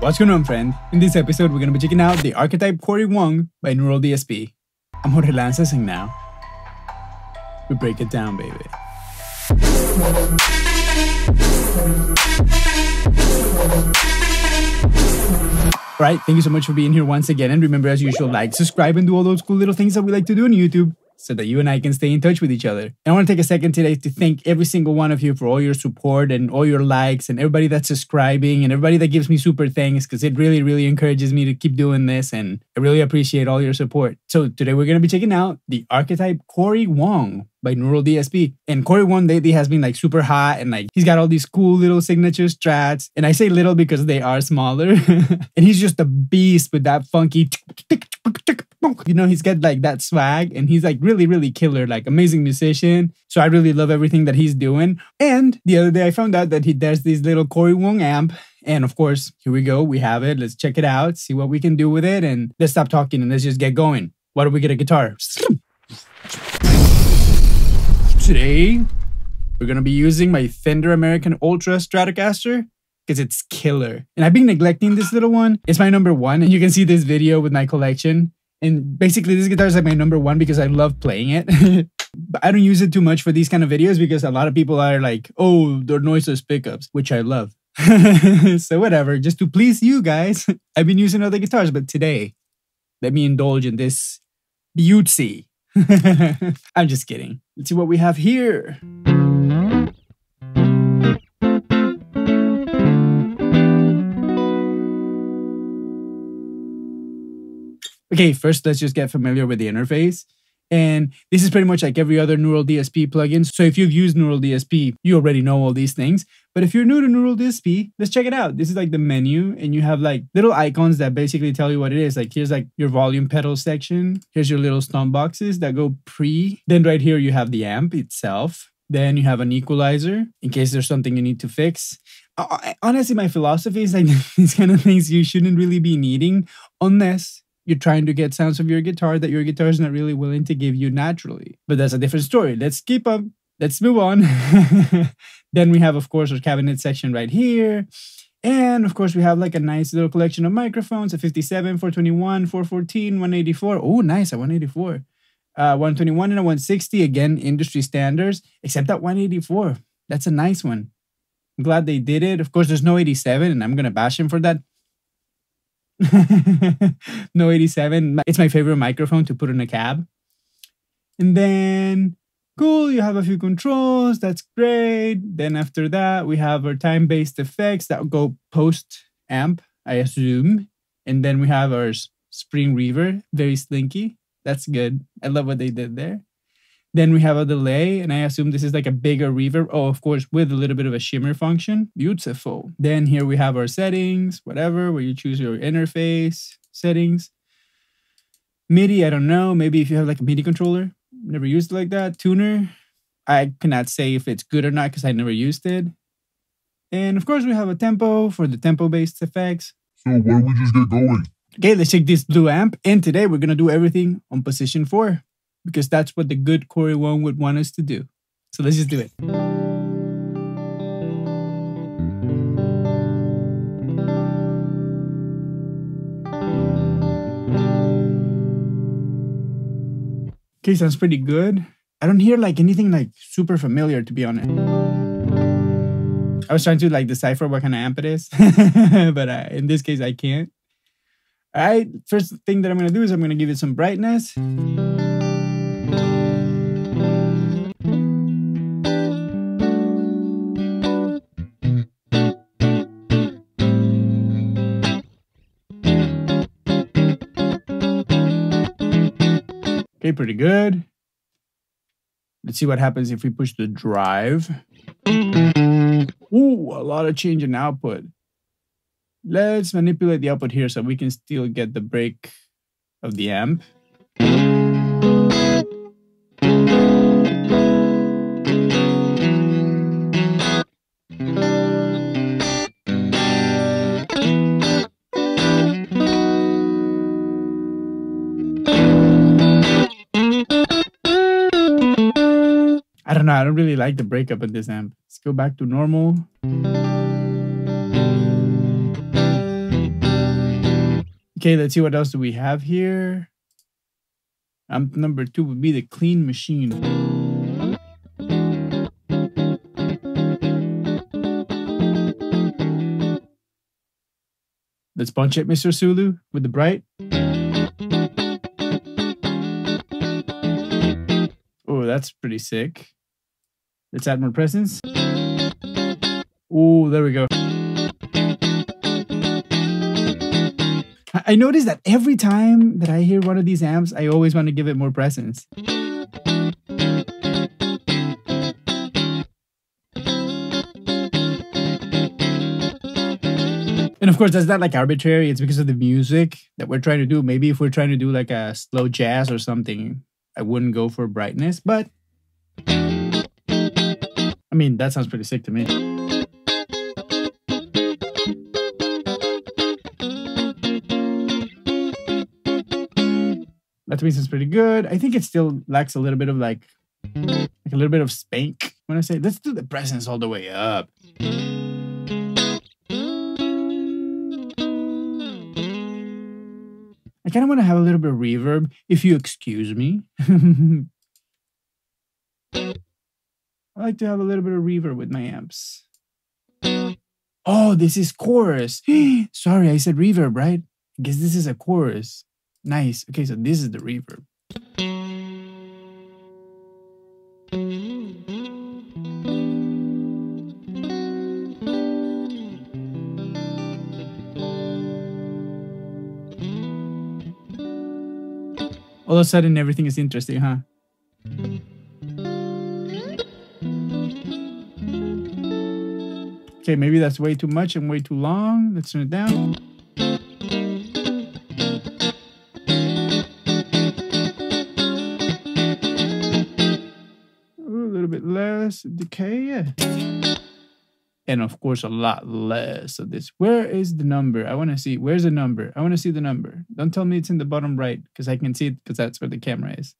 What's going on, friend? In this episode, we're going to be checking out the Archetype Cory Wong by Neural DSP. I'm Jorge Lanzas, and now we break it down, baby. Alright, thank you so much for being here once again. And remember, as usual, like, subscribe, and do all those cool little things that we like to do on YouTube, so that you and I can stay in touch with each other. And I want to take a second today to thank every single one of you for all your support and all your likes and everybody that's subscribing and everybody that gives me super thanks, because it really, really encourages me to keep doing this, and I really appreciate all your support. So today we're going to be checking out the Archetype Cory Wong by Neural DSP. And Cory Wong lately has been like super hot, and like he's got all these cool little signature strats. And I say little because they are smaller. And he's just a beast with that funky, you know, he's got like that swag, and he's like really, really killer, like amazing musician. So I really love everything that he's doing. And the other day I found out that there's this little Cory Wong amp. And of course, here we go. We have it. Let's check it out, see what we can do with it. And let's stop talking and let's just get going. Why don't we get a guitar? Today, we're going to be using my Fender American Ultra Stratocaster because it's killer. And I've been neglecting this little one. It's my number one. And you can see this video with my collection. And basically, this guitar is like my number one because I love playing it. But I don't use it too much for these kind of videos because a lot of people are like, oh, they're noiseless pickups, which I love. So whatever, just to please you guys, I've been using other guitars. But today, let me indulge in this beauty. I'm just kidding. Let's see what we have here. Okay, first let's just get familiar with the interface. And this is pretty much like every other Neural DSP plugin. So if you've used Neural DSP, you already know all these things. But if you're new to Neural DSP, let's check it out. This is like the menu, and you have like little icons that basically tell you what it is. Like here's like your volume pedal section. Here's your little stomp boxes that go pre. Then right here, you have the amp itself. Then you have an equalizer in case there's something you need to fix. Honestly, my philosophy is like these kind of things you shouldn't really be needing unless you're trying to get sounds of your guitar that your guitar is not really willing to give you naturally. But that's a different story. Let's keep up. Let's move on. Then we have, of course, our cabinet section right here. And of course, we have like a nice little collection of microphones, a 57, 421, 414, 184. Oh, nice, a 184. 121 and a 160. Again, industry standards, except that 184. That's a nice one. I'm glad they did it. Of course, there's no 87, and I'm going to bash him for that. No 87. It's my favorite microphone to put in a cab. And then cool, you have a few controls. That's great. Then after that, we have our time-based effects that go post amp, I assume. And then we have our spring reverb, very slinky. That's good. I love what they did there. Then we have a delay, and I assume this is like a bigger reverb. Oh, of course, with a little bit of a shimmer function. Beautiful. Then here we have our settings, whatever, where you choose your interface settings. MIDI, I don't know. Maybe if you have like a MIDI controller. Never used it like that. Tuner. I cannot say if it's good or not because I never used it. And of course, we have a tempo for the tempo-based effects. So why don't we just get going? Okay, let's check this blue amp. And today we're going to do everything on position 4. Because that's what the good Cory Wong would want us to do. So let's just do it. Okay, sounds pretty good. I don't hear like anything like super familiar, to be honest. I was trying to like decipher what kind of amp it is. But in this case, I can't. All right, first thing that I'm going to do is I'm going to give it some brightness. Okay, pretty good. Let's see what happens if we push the drive. Ooh, a lot of change in output. Let's manipulate the output here so we can still get the break of the amp. I don't know. I don't really like the breakup of this amp. Let's go back to normal. Okay, let's see what else do we have here. Amp number 2 would be the clean machine. Let's punch it, Mr. Sulu, with the bright. Oh, that's pretty sick. Let's add more presence. Oh, there we go. I noticed that every time that I hear one of these amps, I always want to give it more presence. And of course, that's not like arbitrary. It's because of the music that we're trying to do. Maybe if we're trying to do like a slow jazz or something, I wouldn't go for brightness. But I mean, that sounds pretty sick to me. That to me sounds pretty good. I think it still lacks a little bit of like a little bit of spank. When I say, let's do the presence all the way up. I kind of want to have a little bit of reverb, if you excuse me. I like to have a little bit of reverb with my amps. Oh, this is chorus. Sorry, I said reverb, right? I guess this is a chorus. Nice. Okay, so this is the reverb. All of a sudden, everything is interesting, huh? Okay, maybe that's way too much and way too long. Let's turn it down. A little bit less decay. And of course, a lot less of this. Where is the number? I want to see. Where's the number? I want to see the number. Don't tell me it's in the bottom right, because I can see it because that's where the camera is.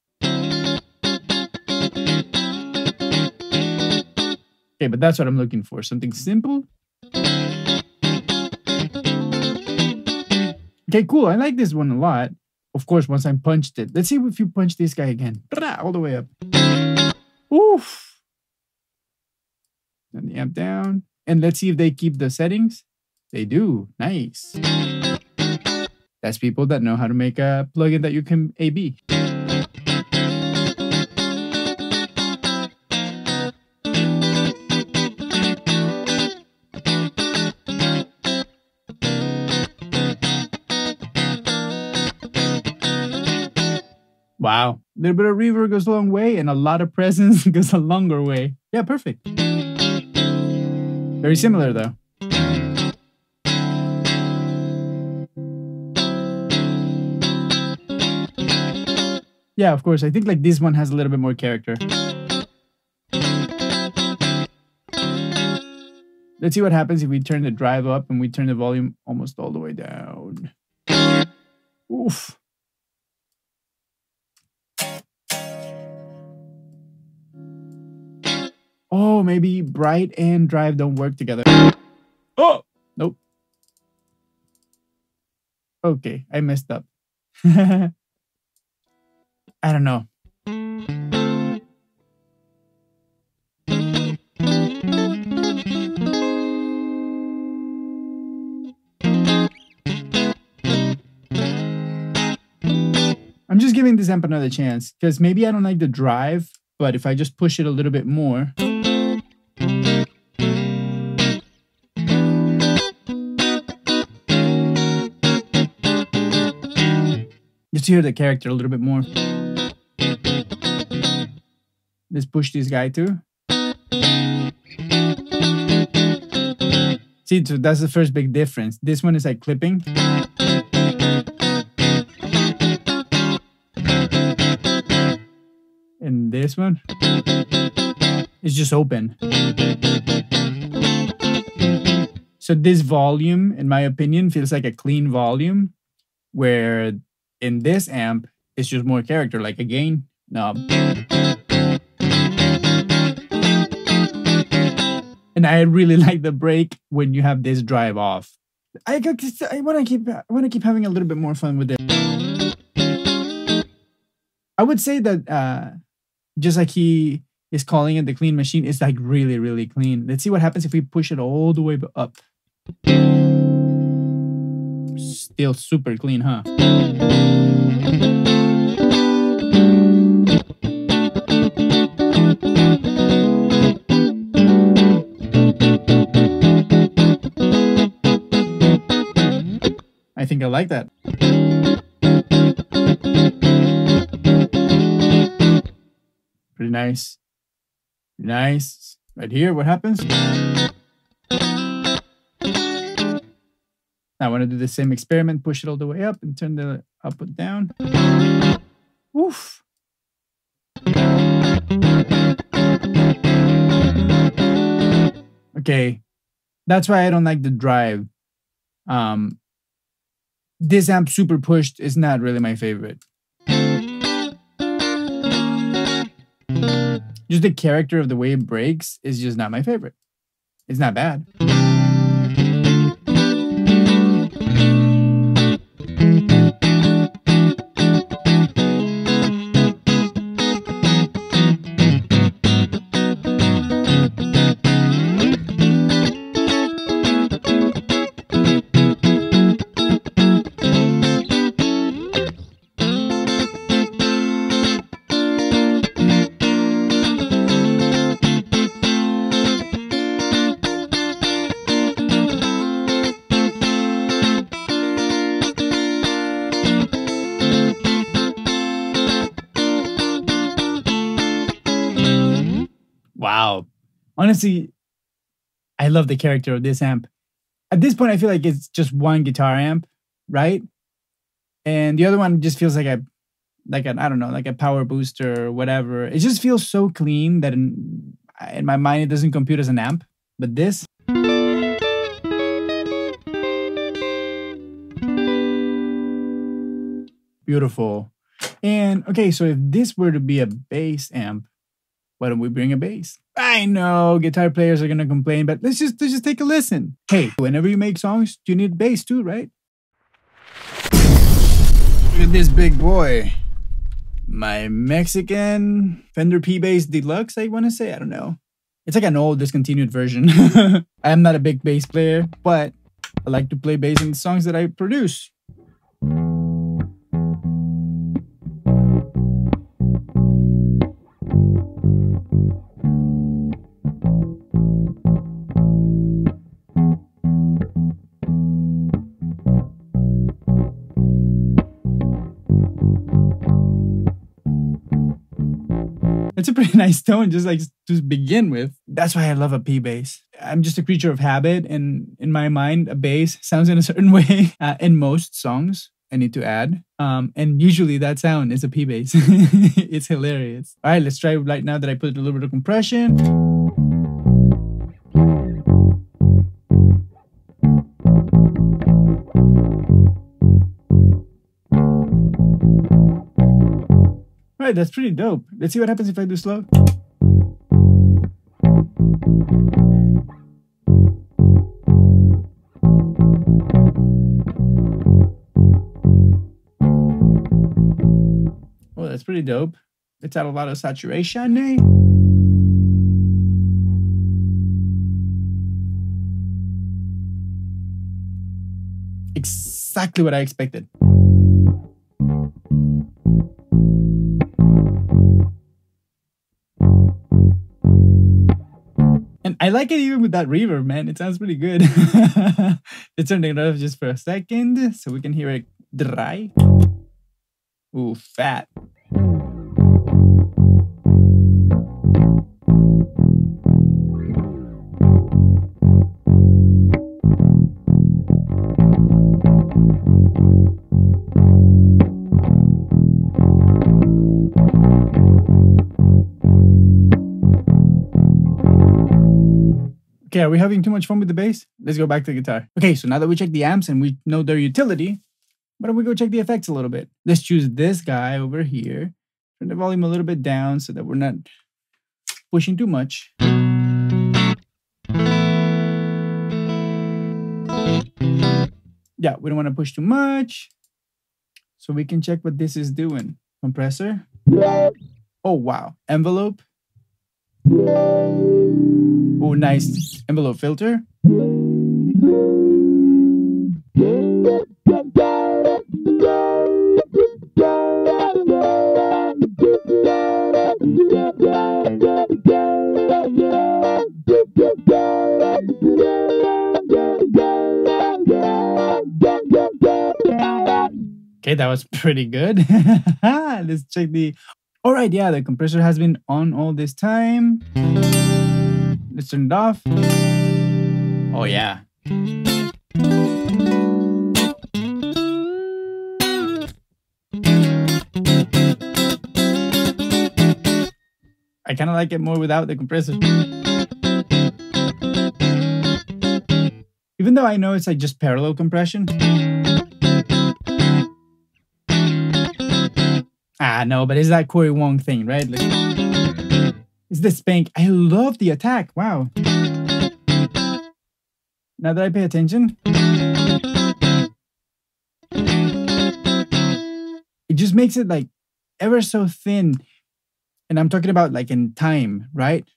Okay, but that's what I'm looking for. Something simple. Okay, cool. I like this one a lot. Of course, once I punched it. Let's see if you punch this guy again. All the way up. Oof. Turn the amp down. And let's see if they keep the settings. They do. Nice. That's people that know how to make a plugin that you can A/B. Wow. A little bit of reverb goes a long way, and a lot of presence goes a longer way. Yeah, perfect. Very similar, though. Yeah, of course. I think like this one has a little bit more character. Let's see what happens if we turn the drive up and we turn the volume almost all the way down. Oof. Oh, maybe bright and drive don't work together. Oh, nope. Okay, I messed up. I don't know. I'm just giving this amp another chance because maybe I don't like the drive, but if I just push it a little bit more. Just hear the character a little bit more. Let's push this guy too. See, so that's the first big difference. This one is like clipping. And this one is just open. So this volume, in my opinion, feels like a clean volume, where in this amp, it's just more character, like a gain knob. And I really like the break when you have this drive off. I want to keep having a little bit more fun with it. I would say that just like he is calling it the clean machine, it's like really, really clean. Let's see what happens if we push it all the way up. Still super clean, huh? I think I like that. Pretty nice. Nice. Right here, what happens? I want to do the same experiment, push it all the way up and turn the output down. Oof. Okay. That's why I don't like the drive. This amp super pushed is not really my favorite. Just the character of the way it breaks is just not my favorite. It's not bad. Wow. Honestly, I love the character of this amp. At this point, I feel like it's just one guitar amp, right? And the other one just feels like an I don't know, like a power booster or whatever. It just feels so clean that in my mind, it doesn't compute as an amp. But this, beautiful. And okay, so if this were to be a bass amp, why don't we bring a bass? I know guitar players are gonna complain, but let's just take a listen. Hey, whenever you make songs, you need bass too, right? Look at this big boy. My Mexican Fender P-Bass Deluxe, I want to say. I don't know. It's like an old discontinued version. I am not a big bass player, but I like to play bass in the songs that I produce. It's a pretty nice tone, just to begin with. That's why I love a P bass. I'm just a creature of habit, and in my mind, a bass sounds in a certain way. In most songs, I need to add, and usually that sound is a P bass. It's hilarious. All right, let's try right now that I put a little bit of compression. All right, that's pretty dope. Let's see what happens if I do slow. Oh, that's pretty dope. Let's add a lot of saturation, eh? Exactly what I expected. And I like it even with that reverb, man. It sounds pretty good. Let's turn it off just for a second so we can hear it dry. Ooh, fat. Okay, are we having too much fun with the bass? Let's go back to the guitar. Okay, so now that we checked the amps and we know their utility, why don't we go check the effects a little bit? Let's choose this guy over here. Turn the volume a little bit down so that we're not pushing too much. Yeah, we don't want to push too much. So we can check what this is doing. Compressor. Oh, wow. Envelope. Oh, nice. Envelope filter. Okay, that was pretty good. Let's check the... All right, yeah, the compressor has been on all this time. Let's turn it off. Oh, yeah. I kind of like it more without the compressor. Even though I know it's like just parallel compression. Ah, no, but it's that Cory Wong thing, right? Like, it's the spank. I love the attack. Wow. Now that I pay attention, it just makes it like ever so thin. And I'm talking about like in time, right?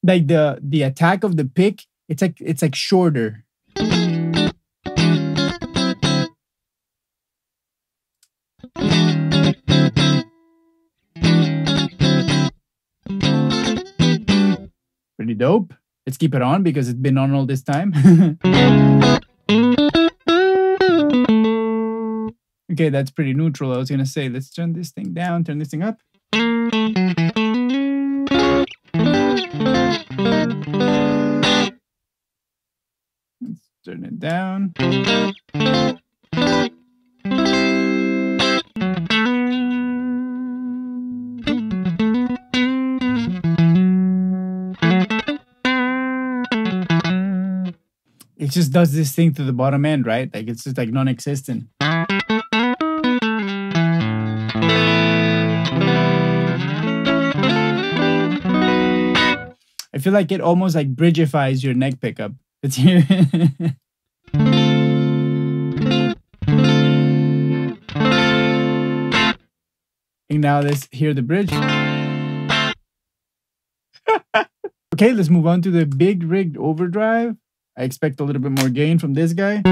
Like the attack of the pick, it's like shorter. Pretty dope. Let's keep it on because it's been on all this time. Okay, that's pretty neutral. I was going to say, let's turn this thing down, turn this thing up. Let's turn it down. It just does this thing to the bottom end, right? Like it's just like non-existent. I feel like it almost like bridgifies your neck pickup. It's here. And now let's hear the bridge. Okay, let's move on to the big rigged overdrive. I expect a little bit more gain from this guy.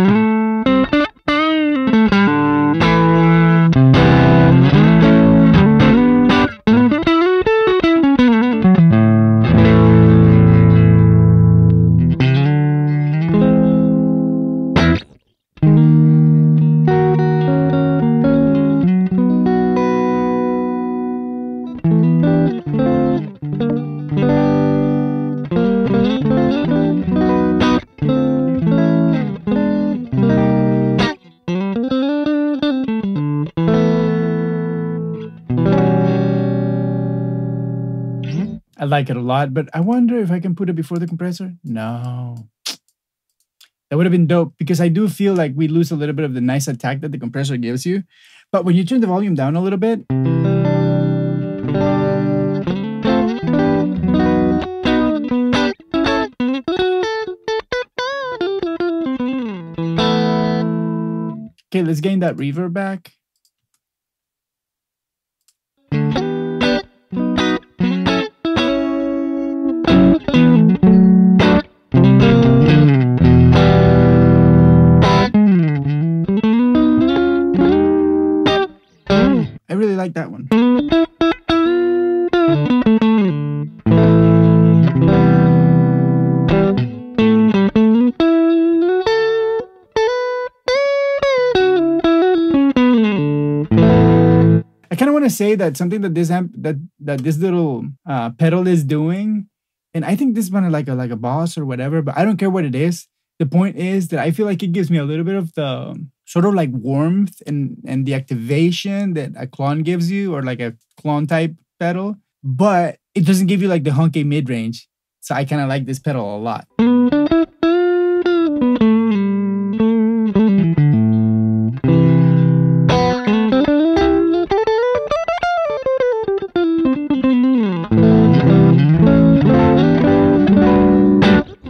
I like it a lot, but I wonder if I can put it before the compressor. No. That would have been dope because I do feel like we lose a little bit of the nice attack that the compressor gives you. But when you turn the volume down a little bit, okay, let's gain that reverb back. I really like that one. I kind of want to say that something that this amp that this little pedal is doing, and I think this is one like a boss or whatever, but I don't care what it is. The point is that I feel like it gives me a little bit of the sort of like warmth and the activation that a clone gives you, or like a clone type pedal, but it doesn't give you like the honky mid range. So I kind of like this pedal a lot.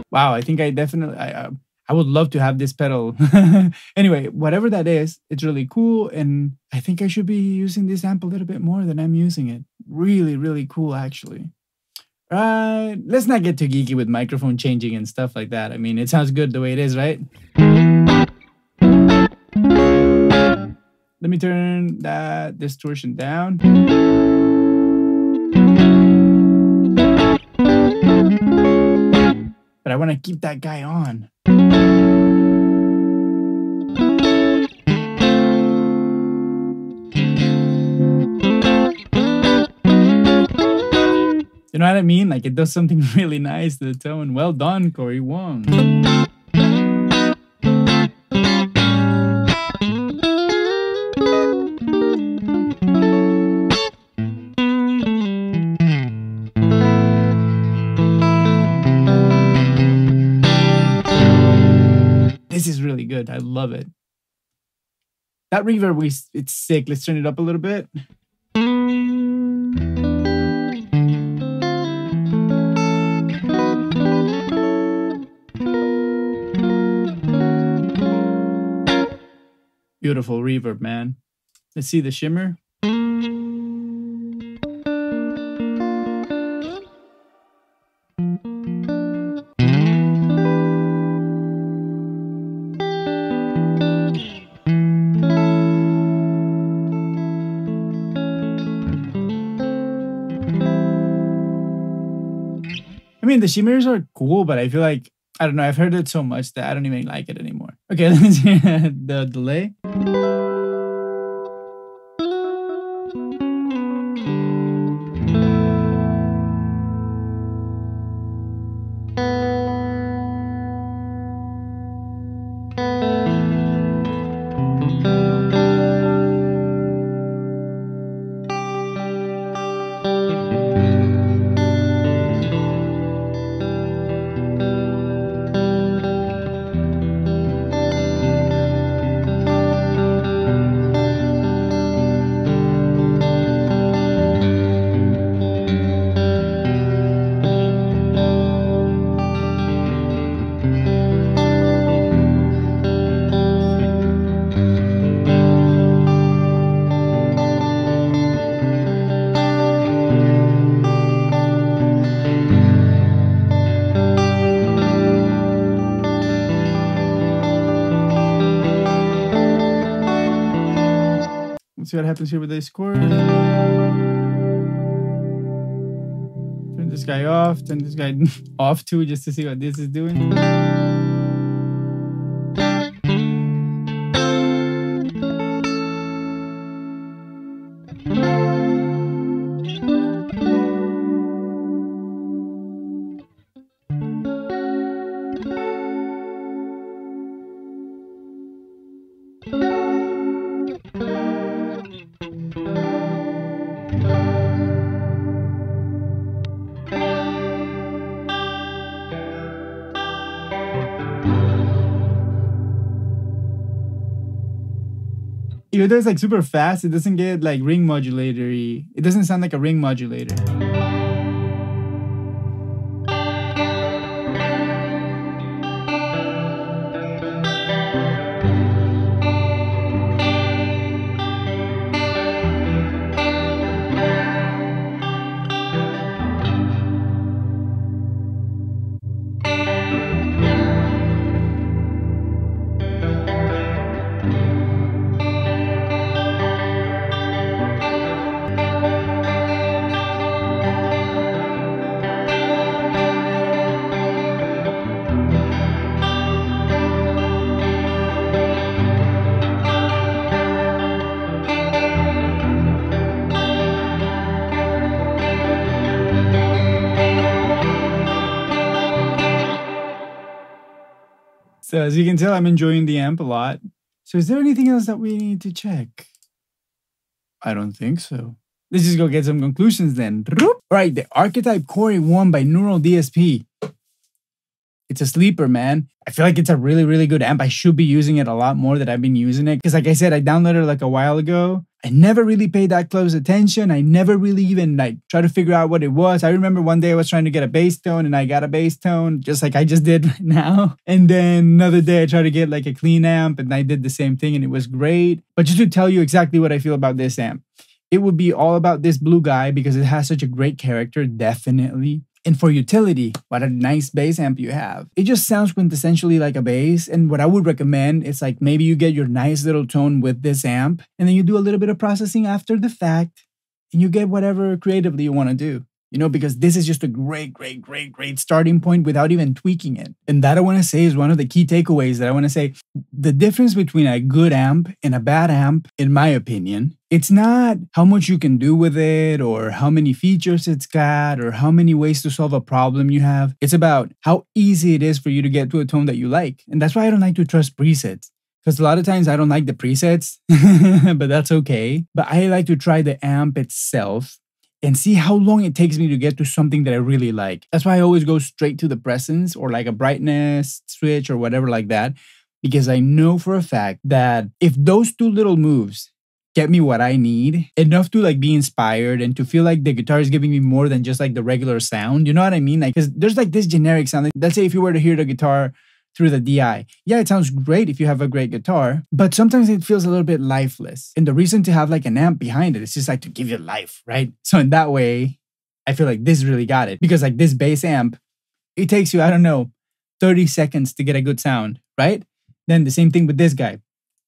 Wow, I think I definitely I would love to have this pedal. Anyway, whatever that is, it's really cool. And I think I should be using this amp a little bit more than I'm using it. Really, really cool, actually. Right, let's not get too geeky with microphone changing and stuff like that. I mean, it sounds good the way it is, right? Let me turn that distortion down. But I want to keep that guy on. You know what I mean? Like, it does something really nice to the tone. Well done, Cory Wong. This is really good. I love it. That reverb, it's sick. Let's turn it up a little bit. Beautiful reverb, man. Let's see the shimmer. I mean, the shimmers are cool, but I feel like, I don't know, I've heard it so much that I don't even like it anymore. Okay, let's hear the delay. Let's see what happens here with this chord. Turn this guy off, turn this guy off too, just to see what this is doing. Even though it's like super fast, it doesn't get like ring modulator-y. It doesn't sound like a ring modulator. So as you can tell, I'm enjoying the amp a lot. So is there anything else that we need to check? I don't think so. Let's just go get some conclusions then. All right, the Archetype Cory Wong by Neural DSP. It's a sleeper, man. I feel like it's a really, really good amp. I should be using it a lot more than I've been using it. Because like I said, I downloaded it like a while ago. I never really paid that close attention. I never really even like try to figure out what it was. I remember one day I was trying to get a bass tone and I got a bass tone just like I just did right now. And then another day I tried to get like a clean amp and I did the same thing and it was great. But just to tell you exactly what I feel about this amp, it would be all about this blue guy because it has such a great character, definitely. And for utility, what a nice bass amp you have. It just sounds quintessentially like a bass. And what I would recommend is like maybe you get your nice little tone with this amp and then you do a little bit of processing after the fact and you get whatever creatively you want to do. You know, because this is just a great starting point without even tweaking it. And that I want to say is one of the key takeaways that I want to say. The difference between a good amp and a bad amp, in my opinion, it's not how much you can do with it or how many features it's got or how many ways to solve a problem you have. It's about how easy it is for you to get to a tone that you like. And that's why I don't like to trust presets. Because a lot of times I don't like the presets, but that's okay. But I like to try the amp itself and see how long it takes me to get to something that I really like. That's why I always go straight to the presence or like a brightness switch or whatever like that, because I know for a fact that if those two little moves get me what I need, enough to like be inspired and to feel like the guitar is giving me more than just like the regular sound, you know what I mean? Like, because there's like this generic sound. Like, let's say if you were to hear the guitar through the DI. Yeah, it sounds great if you have a great guitar, but sometimes it feels a little bit lifeless. And the reason to have like an amp behind it is just like to give you life, right? So in that way, I feel like this really got it. Because like this bass amp, it takes you, I don't know, 30 seconds to get a good sound, right? Then the same thing with this guy.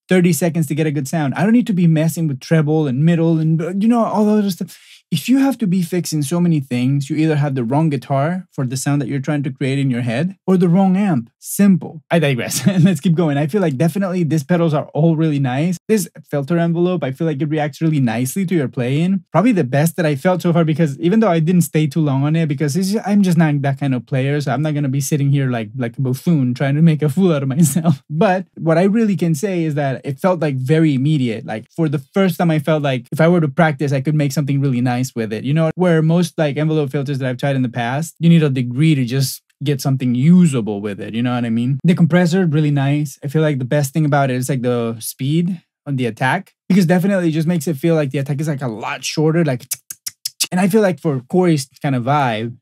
30 seconds to get a good sound. I don't need to be messing with treble and middle and, you know, all those other stuff. If you have to be fixing so many things, you either have the wrong guitar for the sound that you're trying to create in your head or the wrong amp. Simple. I digress. Let's keep going. I feel like definitely these pedals are all really nice. This filter envelope, I feel like it reacts really nicely to your playing. Probably the best that I felt so far because even though I didn't stay too long on it because I'm just not that kind of player. So I'm not going to be sitting here like a buffoon trying to make a fool out of myself. But what I really can say is that it felt like very immediate. Like for the first time I felt like if I were to practice, I could make something really nice with it. You know, where most like envelope filters that I've tried in the past, you need a degree to just get something usable with it. You know what I mean? The compressor, really nice. I feel like the best thing about it is like the speed on the attack, because definitely it just makes it feel like the attack is like a lot shorter, like, and I feel like for Cory's kind of vibe,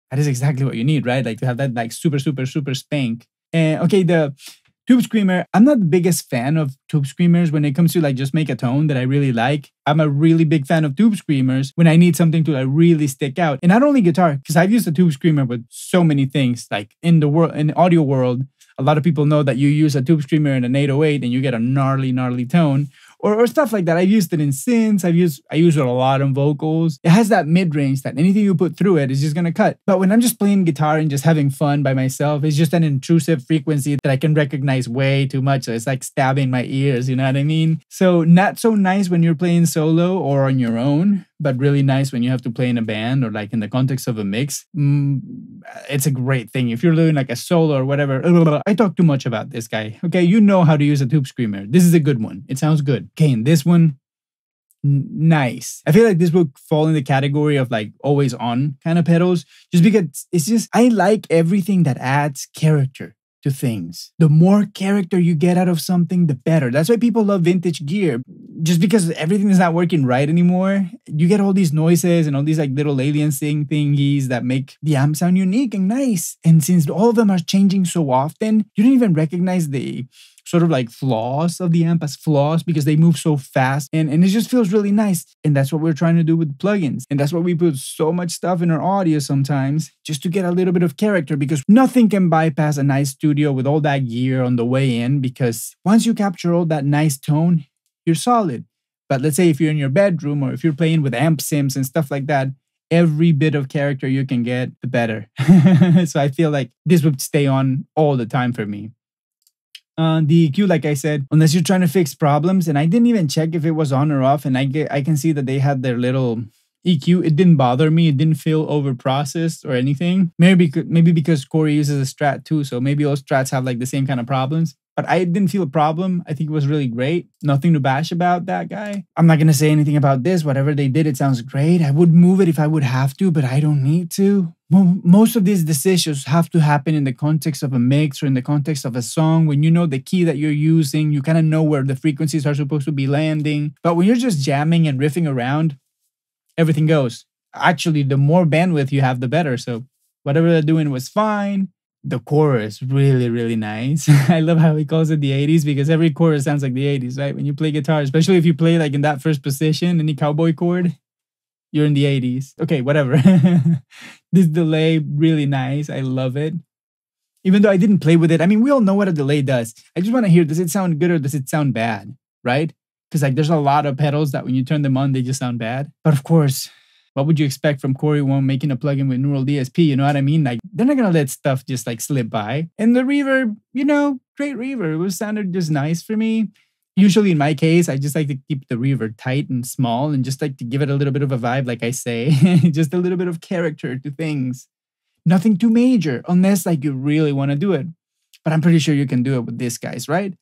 that is exactly what you need, right? Like to have that like super spank. And okay, the Tube Screamer, I'm not the biggest fan of Tube Screamers when it comes to like just make a tone that I really like. I'm a really big fan of Tube Screamers when I need something to like really stick out. And not only guitar, because I've used a Tube Screamer with so many things. Like in the world, in the audio world, a lot of people know that you use a Tube Screamer in an 808 and you get a gnarly tone. Or stuff like that. I've used it in synths. I use it a lot on vocals. It has that mid-range that anything you put through it is just gonna cut. But when I'm just playing guitar and just having fun by myself, it's just an intrusive frequency that I can recognize way too much. So it's like stabbing my ears, you know what I mean? So not so nice when you're playing solo or on your own, but really nice when you have to play in a band or like in the context of a mix. It's a great thing. If you're doing like a solo or whatever. I talk too much about this guy. Okay, you know how to use a Tube Screamer. This is a good one. It sounds good. Okay, and this one, nice. I feel like this would fall in the category of like always on kind of pedals, just because it's just, I like everything that adds character to things. The more character you get out of something, the better. That's why people love vintage gear. Just because everything is not working right anymore, you get all these noises and all these like little alien thingies that make the amp sound unique and nice. And since all of them are changing so often, you don't even recognize the sort of like flaws of the amp as flaws because they move so fast and it just feels really nice. And that's what we're trying to do with plugins. And that's why we put so much stuff in our audio sometimes, just to get a little bit of character, because nothing can bypass a nice studio with all that gear on the way in, because once you capture all that nice tone, you're solid. But let's say if you're in your bedroom or if you're playing with amp sims and stuff like that, every bit of character you can get, the better. So I feel like this would stay on all the time for me. The EQ, like I said, unless you're trying to fix problems, and I didn't even check if it was on or off, and I can see that they had their little EQ. It didn't bother me. It didn't feel over processed or anything. Maybe because Cory uses a Strat too, so maybe all Strats have like the same kind of problems. But I didn't feel a problem. I think it was really great. Nothing to bash about that guy. I'm not going to say anything about this. Whatever they did, it sounds great. I would move it if I would have to, but I don't need to. most of these decisions have to happen in the context of a mix or in the context of a song. When you know the key that you're using, you kind of know where the frequencies are supposed to be landing. But when you're just jamming and riffing around, everything goes. Actually, the more bandwidth you have, the better. So whatever they're doing was fine. The chorus, really, really nice. I love how he calls it the 80s because every chorus sounds like the 80s, right? When you play guitar, especially if you play like in that first position, any cowboy chord, you're in the 80s. Okay, whatever. This delay, really nice. I love it. Even though I didn't play with it. I mean, we all know what a delay does. I just want to hear, does it sound good or does it sound bad, right? Because like there's a lot of pedals that when you turn them on, they just sound bad. But of course, what would you expect from Cory Wong making a plugin with Neural DSP? You know what I mean? Like, they're not going to let stuff just like slip by. And the reverb, you know, great reverb. It sounded just nice for me. Usually in my case, I just like to keep the reverb tight and small and just like to give it a little bit of a vibe, like I say. Just a little bit of character to things. Nothing too major, unless like you really want to do it. But I'm pretty sure you can do it with this, guys, right?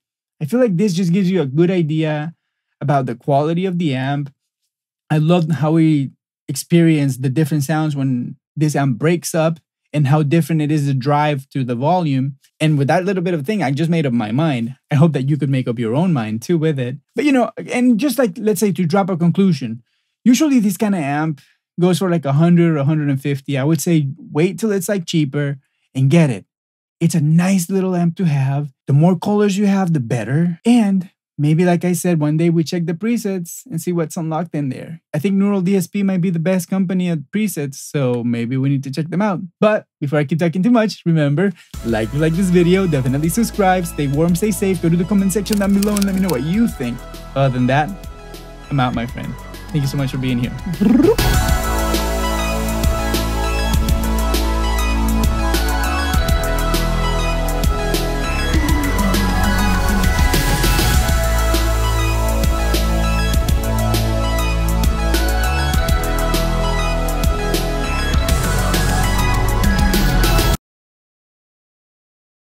I feel like this just gives you a good idea about the quality of the amp. I love how we experience the different sounds when this amp breaks up and how different it is to drive to the volume. And with that little bit of thing, I just made up my mind. I hope that you could make up your own mind too with it. But you know, and just like, let's say to drop a conclusion, usually this kind of amp goes for like 100 or 150. I would say wait till it's like cheaper and get it. It's a nice little amp to have. The more colors you have, the better. And maybe, like I said, one day we check the presets and see what's unlocked in there. I think Neural DSP might be the best company at presets, so maybe we need to check them out. But before I keep talking too much, remember, like this video, definitely subscribe, stay warm, stay safe, go to the comment section down below and let me know what you think. Other than that, I'm out, my friend. Thank you so much for being here.